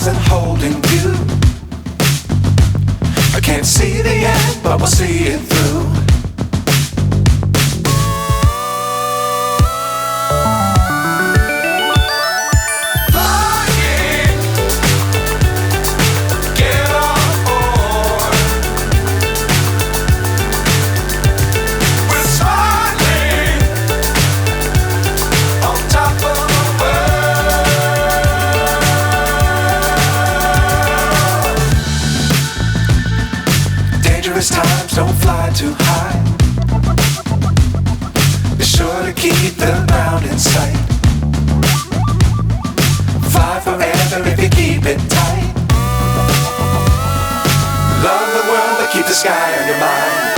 and holding you. I can't see the end, but we'll see it through. Times don't fly too high. Be sure to keep the ground in sight. Fly forever if you keep it tight. Love the world but keep the sky on your mind.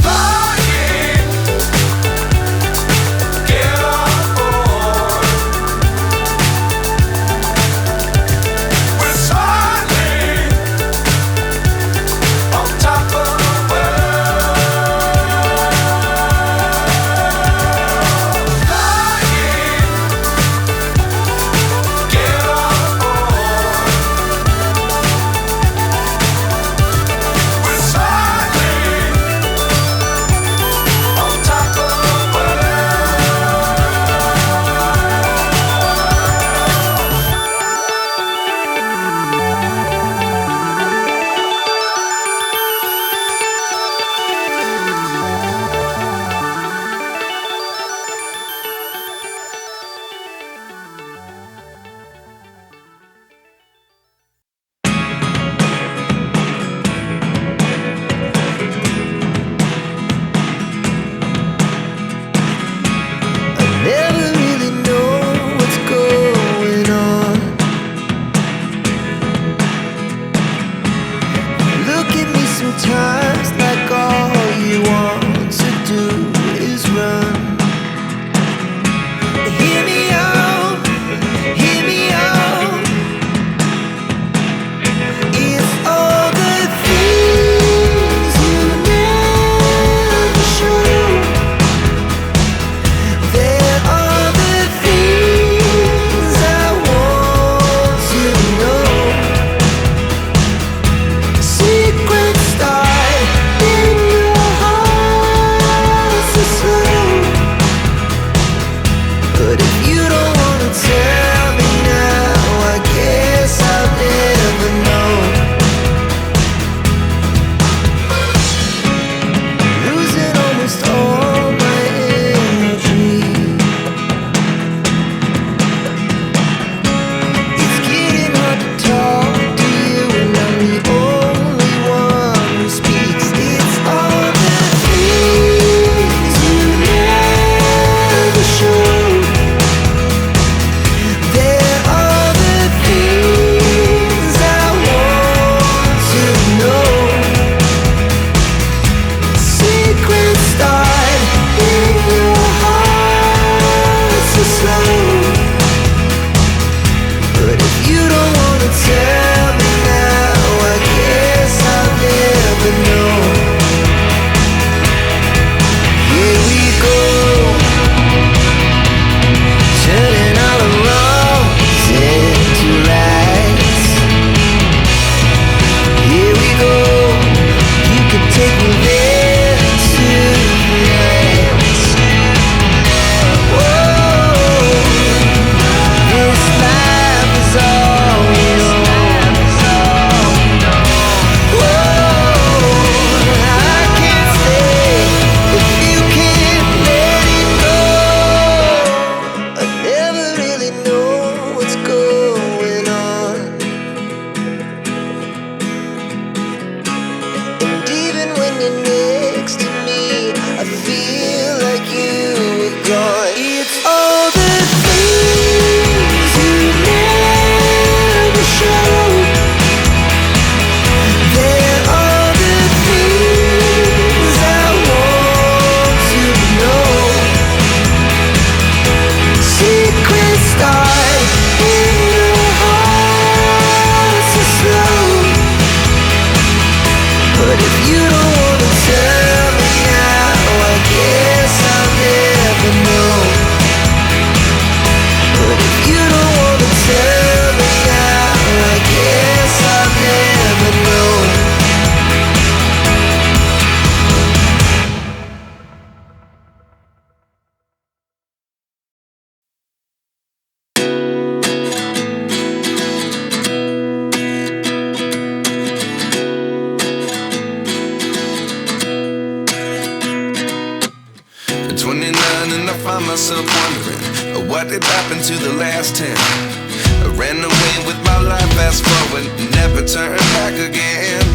At 29 and I find myself wondering what did happen to the last 10. I ran away with my life, fast forward, never turn back again.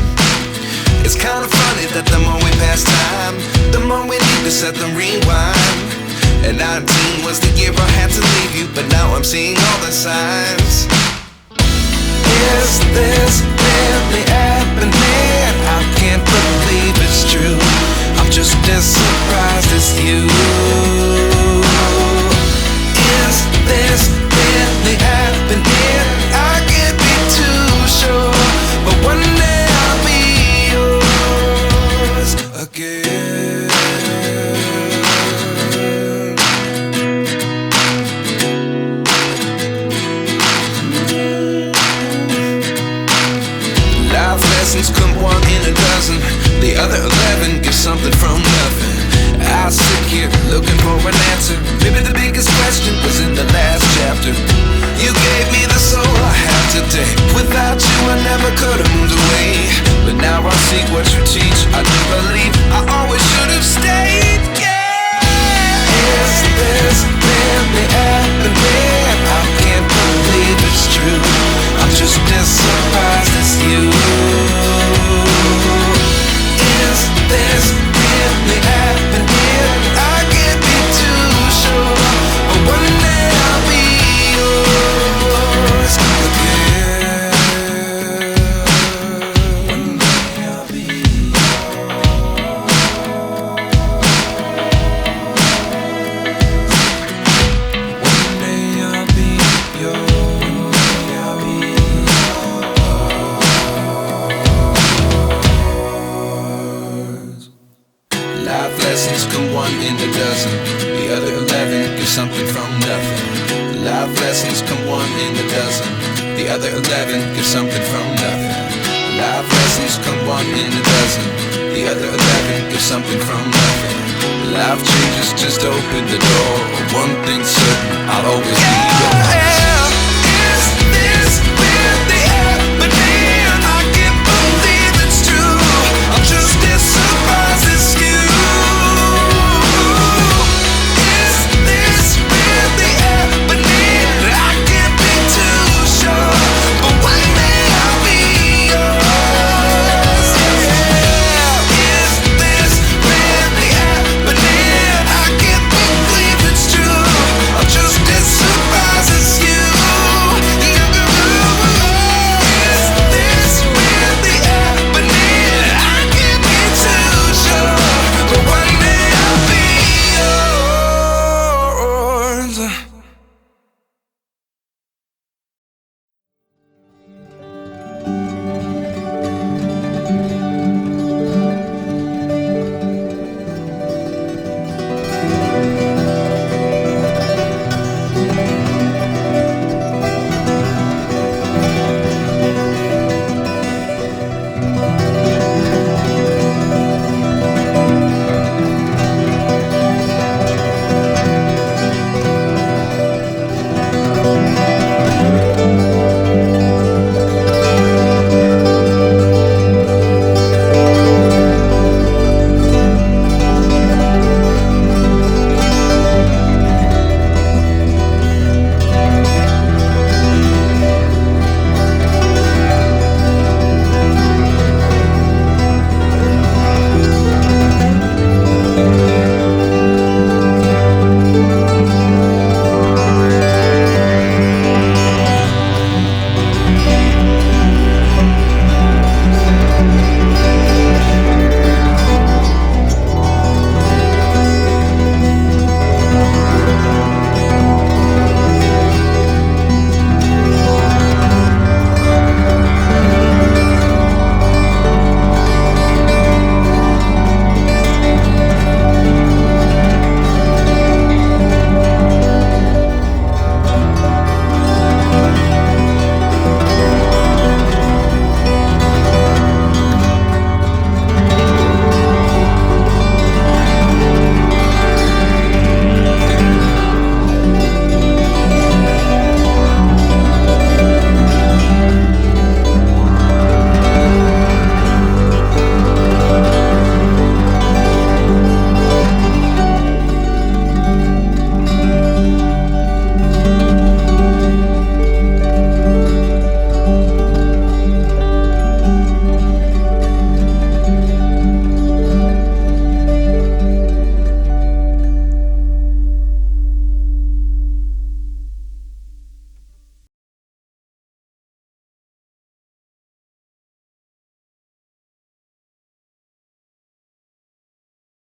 It's kind of funny that the more we pass time, the more we need to set them rewind. And 19 was the year I had to leave you, but now I'm seeing all the signs. Is this really happening? I can't believe it's true. I'm just as surprised as you. Is this really happening? I can't be too sure, but one day I'll be yours again. Life lessons come one in a dozen. The other 11 get something from nothing. I sit here looking for an answer. Maybe the biggest question was in the last chapter. You gave me the soul I have today. Without you I never could have moved away. But now I see what you teach. I do believe I always should have stayed. Yeah. Is this really happening? I can't believe it's true. I'm just as surprised as you. Is this really happening? I can't be too sure, but one day I'll be yours again. One day I'll be yours. One day I'll be yours. One day I'll be yours. Life lessons come one in a dozen. The other 11 give something from nothing. Life lessons come one in a dozen. The other 11 give something from nothing. Life lessons come one in a dozen. The other 11 give something from nothing. Life changes just open the door. One thing's certain, I'll always be yours.